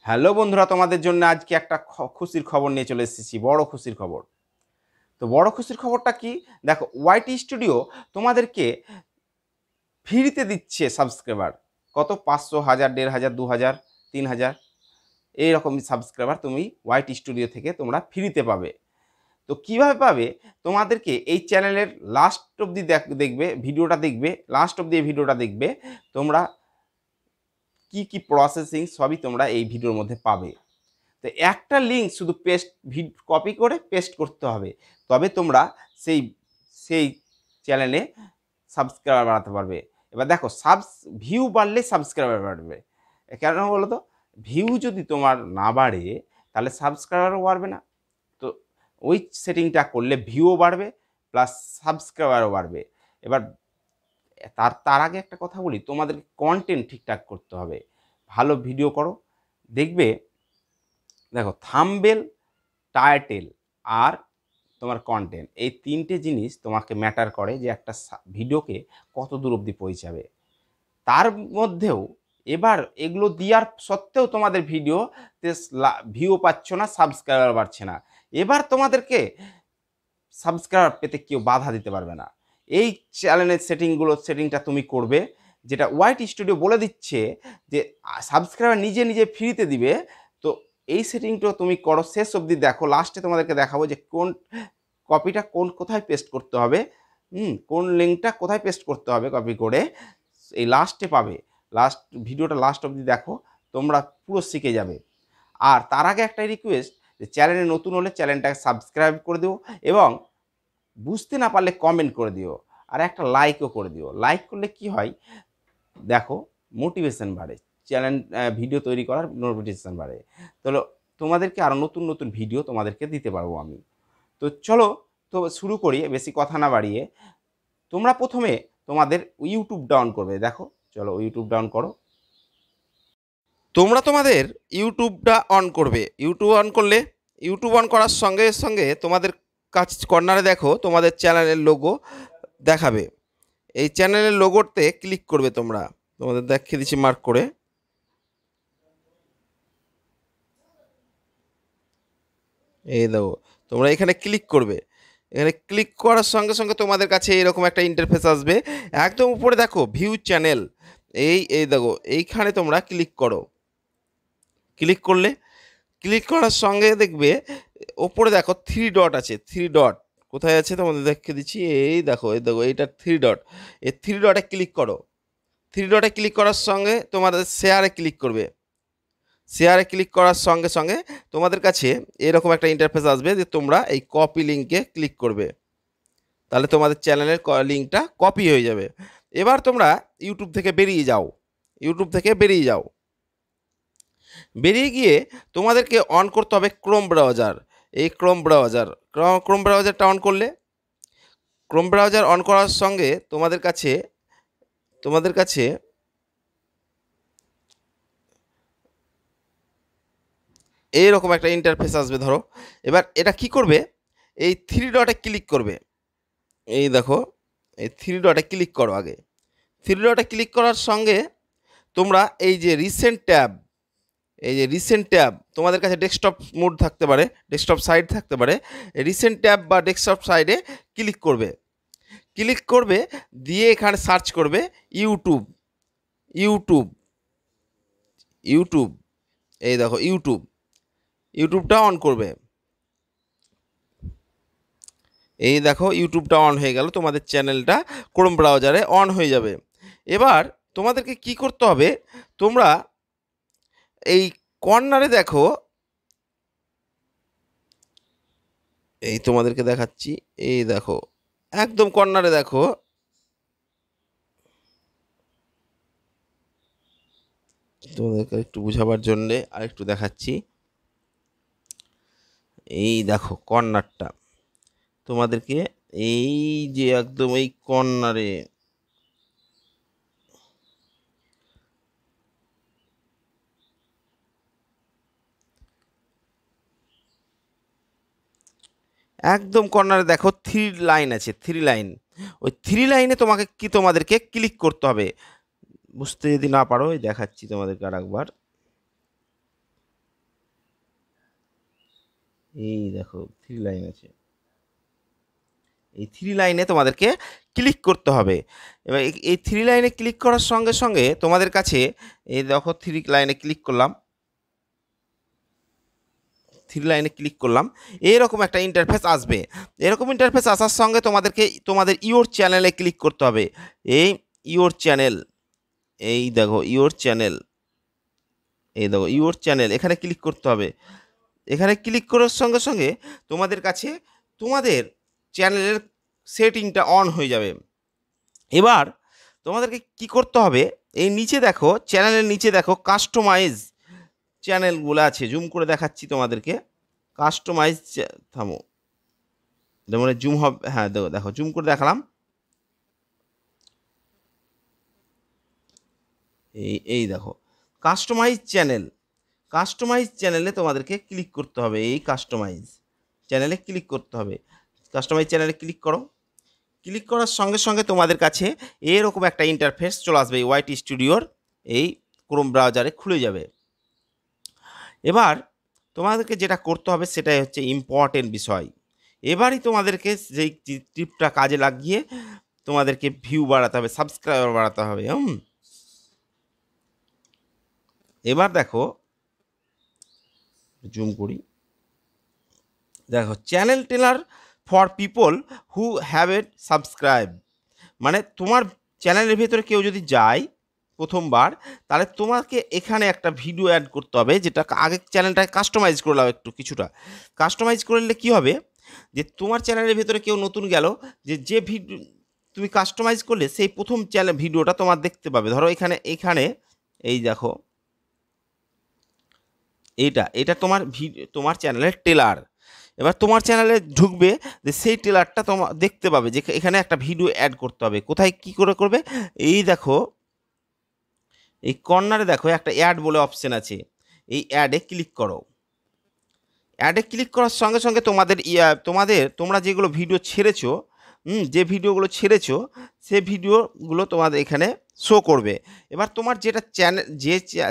Hello বন্ধুরা, তোমাদের জন্য আজকে একটা খুশির খবর নিয়ে চলে এসেছি। বড় খুশির খবর। তো বড় খুশির খবরটা কি? দেখো, ওয়াইটি স্টুডিও তোমাদেরকে ফ্রিতে দিচ্ছে সাবস্ক্রাইবার। কত? 500, 1000, 1500, 2000, 3000 এইরকম সাবস্ক্রাইবার তুমি ওয়াইটি স্টুডিও থেকে তোমরা ফ্রিতে পাবে। তো কিভাবে পাবে? তোমাদেরকে এই চ্যানেলের লাস্ট অবধি দেখবে ভিডিওটা, দেখবে লাস্ট অবধি এই ভিডিওটা দেখবে। তোমরা কি কি প্রসেসিং সবই তোমরা এই ভিডিওর মধ্যে পাবে। তো একটা লিঙ্ক শুধু কপি করে পেস্ট করতে হবে, তবে তোমরা সেই সেই চ্যানেলে সাবস্ক্রাইবার বাড়াতে পারবে। এবার দেখো, ভিউ বাড়লে সাবস্ক্রাইবার বাড়বে। কেন বলো তো? ভিউ যদি তোমার না বাড়ে তাহলে সাবস্ক্রাইবারও বাড়বে না। তো ওই সেটিংটা করলে ভিউও বাড়বে প্লাস সাবস্ক্রাইবারও বাড়বে। এবার তার আগে একটা কথা বলি, তোমাদের কন্টেন্ট ঠিকঠাক করতে হবে। ভালো ভিডিও করো, দেখবে। দেখো, থাম্বনেল, টাইটেল আর তোমার কন্টেন্ট, এই তিনটে জিনিস তোমাকে ম্যাটার করে যে একটা ভিডিওকে কত দূর অবধি পৌঁছাবে। তার মধ্যেও এবার এগুলো দেওয়ার সত্ত্বেও তোমাদের ভিডিওতে ভিউ পাচ্ছ না, সাবস্ক্রাইবার বাড়ছে না। এবার তোমাদেরকে সাবস্ক্রাইবার পেতে কেউ বাধা দিতে পারবে না। এই চ্যানেলের সেটিংটা তুমি করবে, যেটা ওয়াইটি স্টুডিও বলে দিচ্ছে যে সাবস্ক্রাইবার নিজে নিজে ফ্রিতে দিবে। তো এই সেটিংটা তুমি করো, শেষ অবধি দেখো। লাস্টে তোমাদেরকে দেখাবো যে কোন কপিটা কোথায় পেস্ট করতে হবে, কোন লিঙ্কটা কোথায় পেস্ট করতে হবে কপি করে। এই লাস্টে পাবে। ভিডিওটা লাস্ট অবধি দেখো, তোমরা পুরো শিখে যাবে। আর তার আগে একটা রিকোয়েস্ট, যে চ্যানেলে নতুন হলে চ্যানেলটাকে সাবস্ক্রাইব করে দিও, এবং বুঝতে না পারলে কমেন্ট করে দিও, আর একটা লাইকও করে দিও। লাইক করলে কি হয় দেখো, মোটিভেশন বাড়ে, চ্যানেল ভিডিও তৈরি করার মোটিভেশন বাড়ে। তো তোমাদেরকে আরও নতুন নতুন ভিডিও তোমাদেরকে দিতে পারবো আমি। তো চলো, তো শুরু করি বেশি কথা না বাড়িয়ে। তোমরা প্রথমে তোমাদের ইউটিউব ডাউন করবে। দেখো, চলো ইউটিউব ডাউন করো। তোমরা তোমাদের ইউটিউবটা অন করবে। ইউটিউব অন করলে, ইউটিউব অন করার সঙ্গে সঙ্গে তোমাদের কর্নারে দেখো তোমাদের চ্যানেলের লোগো দেখাবে। এই চ্যানেলের লোগোতে ক্লিক করবে। তোমাদের দেখিয়ে দিচ্ছি মার্ক করে। এই দেখো, তোমরা এখানে ক্লিক করবে। এখানে ক্লিক করার সঙ্গে সঙ্গে তোমাদের কাছে এরকম একটা ইন্টারফেস আসবে। একদম উপরে দেখো ভিউ চ্যানেল, এই দেখো, এইখানে তোমরা ক্লিক করো। ক্লিক করার সঙ্গে দেখবে ওপরে দেখো 3 ডট আছে। 3 ডট কোথায় আছে তোমাদের দেখিয়ে দিচ্ছি। এই দেখো এইটা 3 ডট। এই 3 ডটে ক্লিক করো। 3 ডটে ক্লিক করার সঙ্গে তোমাদের শেয়ারে ক্লিক করবে। শেয়ারে ক্লিক করার সঙ্গে সঙ্গে তোমাদের কাছে এরকম একটা ইন্টারফেস আসবে, যে তোমরা এই কপি লিঙ্কে ক্লিক করবে। তাহলে তোমাদের চ্যানেলের লিঙ্কটা কপি হয়ে যাবে। এবার তোমরা ইউটিউব থেকে বেরিয়ে যাও। বেরিয়ে গিয়ে তোমাদেরকে অন করতে হবে ক্রোম ব্রাউজার। এই ক্রোম ব্রাউজারটা অন করলে, ক্রোম ব্রাউজার অন করার সঙ্গে তোমাদের কাছে এইরকম একটা ইন্টারফেস আসবে। ধরো, এবার এটা কি করবে, এই 3 ডটে ক্লিক করবে। এই দেখো, এই 3 ডটে ক্লিক করো আগে। 3 ডটে ক্লিক করার সঙ্গে তোমরা এই যে রিসেন্ট ট্যাব তোমাদের কাছে ডেস্কটপ মোড থাকতে পারে, ডেস্কটপ সাইড থাকতে পারে। রিসেন্ট ট্যাব বা ডেস্কটপ সাইডে ক্লিক করবে। দিয়ে এখানে সার্চ করবে ইউটিউব। ইউটিউব ইউটিউব এই দেখো, ইউটিউবটা অন করবে। এই দেখো, ইউটিউবটা অন হয়ে গেল। তোমাদের চ্যানেলটা ক্রোম ব্রাউজারে অন হয়ে যাবে। এবার তোমাদেরকে কি করতে হবে, তোমরা এই কর্নারে দেখো, এই তোমাদেরকে দেখাচ্ছি। এই দেখো, একদম কর্নারে দেখো, তোমাদেরকে একটু বোঝাবার জন্যে আর একটু দেখাচ্ছি। এই দেখো কর্নারটা তোমাদেরকে, এই যে একদম এই কর্নারে, একদম কর্নারে দেখো 3 লাইন আছে। 3 লাইন, ওই 3 লাইনে তোমাদেরকে ক্লিক করতে হবে। বুঝতে যদি না পারো, দেখাচ্ছি তোমাদেরকে আর একবার। এই দেখো 3 লাইন আছে, এই 3 লাইনে তোমাদেরকে ক্লিক করতে হবে। এবার এই 3 লাইনে ক্লিক করার সঙ্গে সঙ্গে তোমাদের কাছে এই দেখো 3 লাইনে ক্লিক করলাম, 3 লাইনে ক্লিক করলাম, এরকম একটা ইন্টারফেস আসবে। এরকম ইন্টারফেস আসার সঙ্গে তোমাদেরকে তোমাদের ইওর চ্যানেলে ক্লিক করতে হবে। এই ইওর চ্যানেল, এই দেখো ইওর চ্যানেল, এই দেখো ইওর চ্যানেল, এখানে ক্লিক করতে হবে। এখানে ক্লিক করার সঙ্গে সঙ্গে তোমাদের কাছে তোমাদের চ্যানেলের সেটিংটা অন হয়ে যাবে। এবার তোমাদেরকে কি করতে হবে, এই নিচে দেখো চ্যানেলের নিচে দেখো কাস্টমাইজ চ্যানেলগুলো আছে, জুম করে দেখাচ্ছি তোমাদেরকে। কাস্টমাইজ, থামো, যেমন জুম হবে, হ্যাঁ দেখো দেখো জুম করে দেখালাম। এই দেখো কাস্টমাইজ চ্যানেল, কাস্টমাইজ চ্যানেলে তোমাদেরকে ক্লিক করতে হবে। এই কাস্টমাইজ চ্যানেলে ক্লিক করতে হবে, কাস্টমাইজ চ্যানেলে ক্লিক করো। ক্লিক করার সঙ্গে সঙ্গে তোমাদের কাছে এরকম একটা ইন্টারফেস চলে আসবে, ওয়াইটি স্টুডিওর এই ক্রোম ব্রাউজারে খুলে যাবে। এবার তোমাদেরকে যেটা করতে হবে সেটাই হচ্ছে ইম্পর্টেন্ট বিষয়। এবারই তোমাদেরকে যেই টিপটা কাজে লাগিয়ে তোমাদেরকে ভিউ বাড়াতে হবে, সাবস্ক্রাইবার বাড়াতে হবে। এবার দেখো জুম করি, দেখো channel teller for people who have at subscribe, মানে তোমার চ্যানেলের ভেতরে কেউ যদি যায় প্রথমবার, তাহলে তোমাকে এখানে একটা ভিডিও অ্যাড করতে হবে, যেটা আগে চ্যানেলটাকে কাস্টমাইজ করে নাও, একটু কিছুটা কাস্টমাইজ করলে কী হবে, যে তোমার চ্যানেলের ভেতরে কেউ নতুন গেল, যে ভিডিও তুমি কাস্টমাইজ করলে সেই প্রথম চ্যানেল ভিডিওটা তোমার দেখতে পাবে। ধরো এখানে এখানে এই দেখো এটা তোমার তোমার চ্যানেলের টেলার। এবার তোমার চ্যানেলে ঢুকবে, যে সেই টেলারটা তোমার দেখতে পাবে, যে এখানে একটা ভিডিও অ্যাড করতে হবে। কোথায় কি করে করবে, এই দেখো এই কর্নারে দেখো একটা অ্যাড বলে অপশন আছে, এই অ্যাডে ক্লিক করো। অ্যাডে ক্লিক করার সঙ্গে সঙ্গে তোমরা যেগুলো ভিডিও ছেড়েছো, যে ভিডিওগুলো ছেড়েছো সে ভিডিওগুলো তোমাদের এখানে শো করবে। এবার তোমার যেটা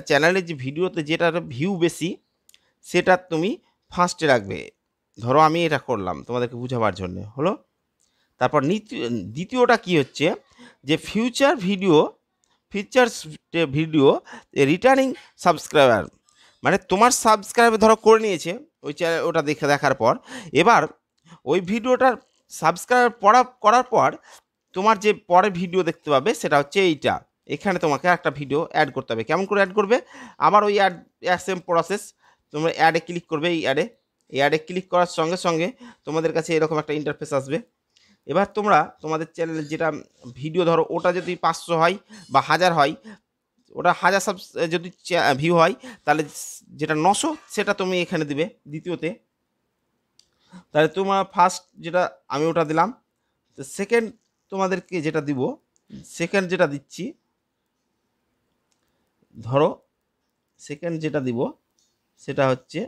চ্যানেলের যে ভিডিওতে যেটার ভিউ বেশি, সেটা তুমি ফার্স্টে রাখবে। ধরো আমি এটা করলাম তোমাদেরকে বোঝাবার জন্য হলো। তারপর দ্বিতীয়টা কি হচ্ছে, যে ফিচার্স ভিডিও রিটার্নিং সাবস্ক্রাইবার, মানে তোমার সাবস্ক্রাইবার ধরো করে নিয়েছে ওই ওটা দেখার পর, এবার ওই ভিডিওটার সাবস্ক্রাইব করার পর তোমার যে পরে ভিডিও দেখতে পাবে সেটা হচ্ছে এইটা। এখানে তোমাকে একটা ভিডিও অ্যাড করতে হবে। কেমন করে অ্যাড করবে, আবার ওই সেম প্রসেস, তোমরা অ্যাডে ক্লিক করবে। এই অ্যাডে ক্লিক করার সঙ্গে সঙ্গে তোমাদের কাছে এরকম একটা ইন্টারফেস আসবে। এবার তোমাদের চ্যানেলে যেটা ভিডিও ধরো ওটা যদি 500 হয় বা 1000 হয়, ওটা 1000 যদি ভিউ হয়, তাহলে যেটা 900 সেটা তুমি এখানে দিবে দ্বিতীয়তে। তাহলে তোমার ফার্স্ট যেটা আমি ওটা দিলাম, তো সেকেন্ড তোমাদেরকে যেটা দিব, সেকেন্ড যেটা দিচ্ছি, ধরো সেকেন্ড যেটা দিব সেটা হচ্ছে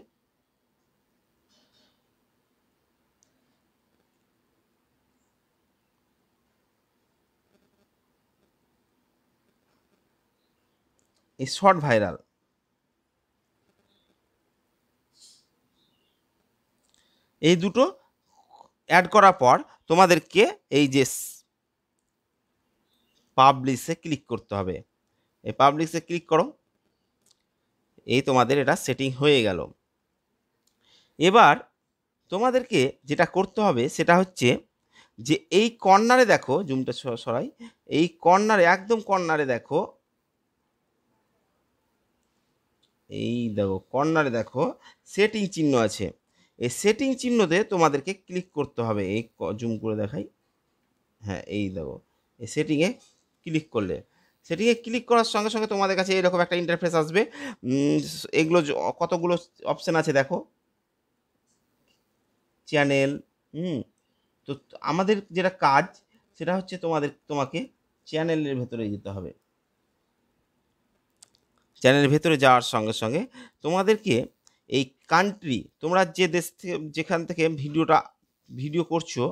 এই শর্ট ভাইরাল। এই দুটো অ্যাড করার পর তোমাদেরকে এই যে পাবলিশে ক্লিক করতে হবে। এই পাবলিশে ক্লিক করো, এই তোমাদের এটা সেটিং হয়ে গেল। এবার তোমাদেরকে যেটা করতে হবে সেটা হচ্ছে, যে এই কর্নারে দেখো, জুমটা সরাই, এই কর্নারে একদম কর্নারে দেখো, এই দেখো কর্নারে দেখো সেটিং চিহ্ন আছে। এই সেটিং চিহ্নতে তোমাদেরকে ক্লিক করতে হবে। এই জুম করে দেখাই, হ্যাঁ এই দেখো এই সেটিংয়ে ক্লিক করলে, সেটিংয়ে ক্লিক করার সঙ্গে সঙ্গে তোমাদের কাছে এরকম একটা ইন্টারফেস আসবে। এগুলো কতগুলো অপশান আছে দেখো, চ্যানেল, তো আমাদের যেটা কাজ সেটা হচ্ছে তোমাকে চ্যানেলের ভেতরে যেতে হবে। চ্যানেলের ভেতরে যাওয়ার সঙ্গে সঙ্গে তোমাদেরকে এই কান্ট্রি, তোমরা যে দেশ থেকে যেখান থেকে ভিডিও করছো,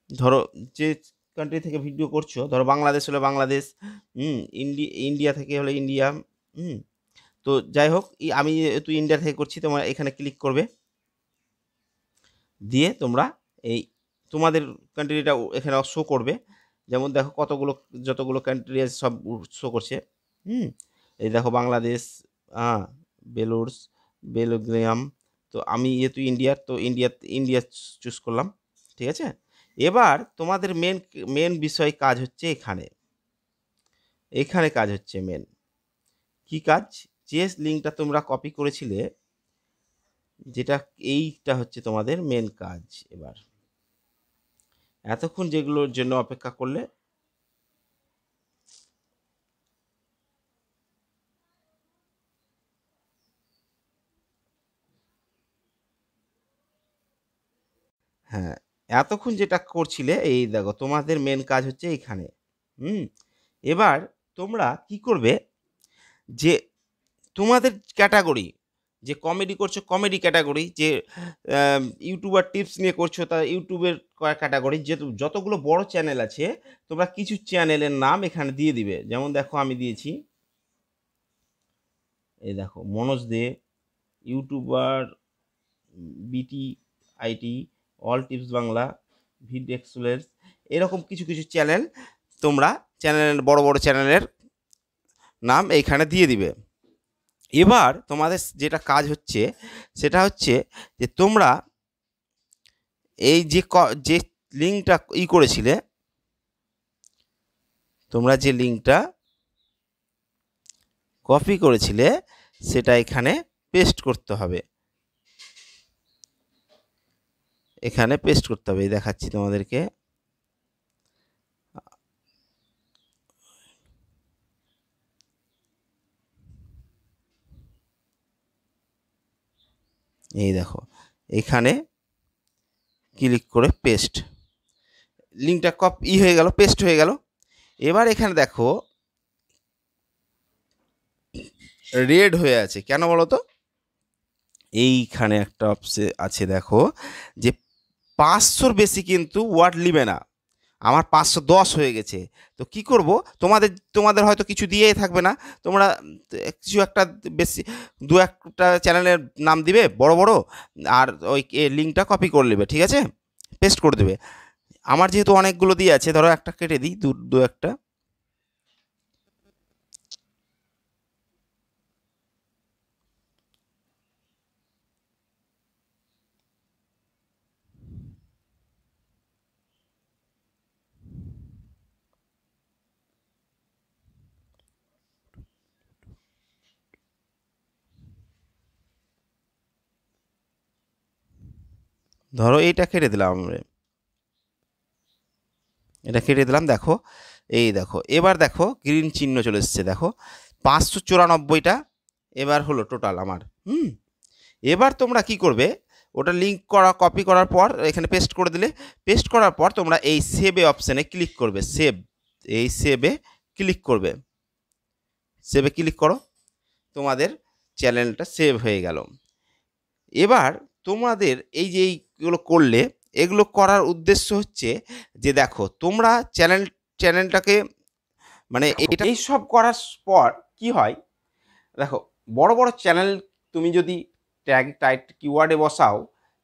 ধরো যে কান্ট্রি থেকে ভিডিও করছো, ধরো বাংলাদেশ হলে বাংলাদেশ, ইন্ডিয়া থেকে হলে ইন্ডিয়া, তো যাই হোক আমি তুই ইন্ডিয়া থেকে করছি, তোমার এখানে ক্লিক করবে। দিয়ে তোমরা এই তোমাদের কান্ট্রিটা এখানে শো করবে। যেমন দেখো কতগুলো যতগুলো কান্ট্রি আছে সব শো করছে। এই দেখো বাংলাদেশ, হ্যাঁ, বেলুগ্রাম। তো আমি যেহেতু ইন্ডিয়ার, তো ইন্ডিয়া চুজ করলাম, ঠিক আছে। এবার তোমাদের মেন বিষয় কাজ হচ্ছে এখানে কাজ হচ্ছে মেন কি কাজ, যে লিঙ্কটা তোমরা কপি করেছিলে, যেটা এইটা হচ্ছে তোমাদের মেন কাজ। এবার এতক্ষণ যেগুলোর জন্য অপেক্ষা করলে, হ্যাঁ, এতক্ষণ যেটা করছিলে, এই দেখো তোমাদের মেন কাজ হচ্ছে এইখানে। এবার তোমরা কি করবে, যে তোমাদের ক্যাটাগরি, যে কমেডি করছো কমেডি ক্যাটাগরি, যে ইউটিউবার টিপস নিয়ে করছো তা ইউটিউবের ক্যাটাগরি, যে যতগুলো বড় চ্যানেল আছে তোমরা কিছু চ্যানেলের নাম এখানে দিয়ে দিবে। যেমন দেখো আমি দিয়েছি, এই দেখো মনোজ দে, ইউটিউবার, বিটি আইটি, অল টিপস বাংলা, ভিড এক্সপ্লেস, এরকম কিছু কিছু চ্যানেল তোমরা বড় বড় চ্যানেলের নাম এইখানে দিয়ে দিবে। এবার তোমাদের যেটা কাজ হচ্ছে সেটা হচ্ছে যে তোমরা এই যে লিঙ্কটা করেছিলে, তোমরা যে লিঙ্কটা কপি করেছিলে সেটা এখানে পেস্ট করতে হবে। এখানে পেস্ট করতে হবে, দেখাচ্ছি তোমাদেরকে। এই দেখো এখানে ক্লিক করে পেস্ট, লিঙ্কটা হয়ে গেল, পেস্ট হয়ে গেল। এবার এখানে দেখো রেড হয়ে আছে, কেন বলো তো? এইখানে একটা আছে দেখো, যে 500-র বেশি কিন্তু ওয়ার্ড লিবে না, আমার 510 হয়ে গেছে। তো কি করব, তোমাদের হয়তো কিছু দিয়েই থাকবে না, তোমরা কিছু একটা বেশি দু একটা চ্যানেলের নাম দিবে বড় বড়, আর ওই লিঙ্কটা কপি করে নেবে, ঠিক আছে, পেস্ট করে দেবে। আমার যেহেতু অনেকগুলো দিয়ে আছে, ধরো একটা কেটে দিই, দু একটা। ধরো এইটা কেটে দিলাম, এটা কেটে দিলাম। দেখো এই দেখো, এবার দেখো গ্রিন চিহ্ন চলে এসছে, দেখো 594টা এবার হলো টোটাল আমার। এবার তোমরা কি করবে, ওটা লিঙ্ক করা কপি করার পর এখানে পেস্ট করে দিলে, পেস্ট করার পর তোমরা এই সেভে অপশানে ক্লিক করবে, সেভে ক্লিক করবে, সেভে ক্লিক করো, তোমাদের চ্যানেলটা সেভ হয়ে গেল। এবার তোমাদের এই যে এইগুলো করলে, এগুলো করার উদ্দেশ্য হচ্ছে যে দেখো তোমরা চ্যানেলটাকে মানে এই সব করার পর কি হয়, দেখো বড় বড় চ্যানেল তুমি যদি টাইট কিওয়ার্ডে বসাও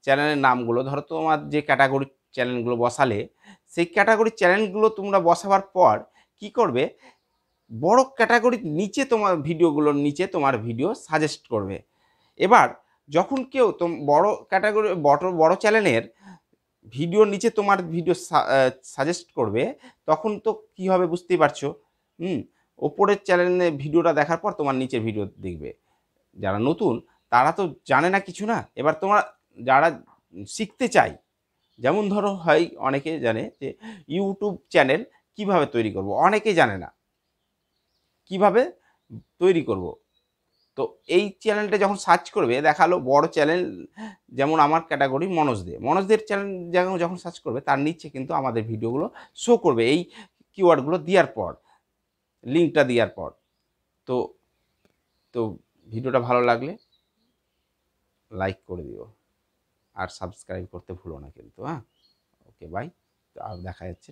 চ্যানেলের নামগুলো, ধরো তোমার যে ক্যাটাগরি চ্যানেলগুলো বসালে, সেই ক্যাটাগরি চ্যানেলগুলো তোমরা বসাবার পর কি করবে, বড় ক্যাটাগরির নিচে তোমার ভিডিওগুলোর নিচে তোমার ভিডিও সাজেস্ট করবে। এবার যখন কেউ বড় ক্যাটাগরি বড় চ্যানেলের ভিডিওর নিচে তোমার ভিডিও সাজেস্ট করবে, তখন তো কী হবে বুঝতেই পারছো। ওপরের চ্যানেলে ভিডিওটা দেখার পর তোমার নিচের ভিডিও দেখবে। যারা নতুন তারা তো জানে না কিছু না, এবার তোমরা যারা শিখতে চাই, যেমন ধরো হয় অনেকে জানে যে ইউটিউব চ্যানেল কিভাবে তৈরি করব, অনেকে জানে না কিভাবে তৈরি করব। তো এই চ্যানেলটা যখন সার্চ করবে, দেখালো বড় চ্যানেল, যেমন আমার ক্যাটাগরি মনোজদের চ্যানেল যখন সার্চ করবে, তার নিচে কিন্তু আমাদের ভিডিওগুলো শো করবে এই কিওয়ার্ডগুলো দেওয়ার পর, লিঙ্কটা দেওয়ার পর। তো তো ভিডিওটা ভালো লাগলে লাইক করে দিও, আর সাবস্ক্রাইব করতে ভুলো না কিন্তু। হ্যাঁ, ওকে, বাই। তো আর দেখা যাচ্ছে।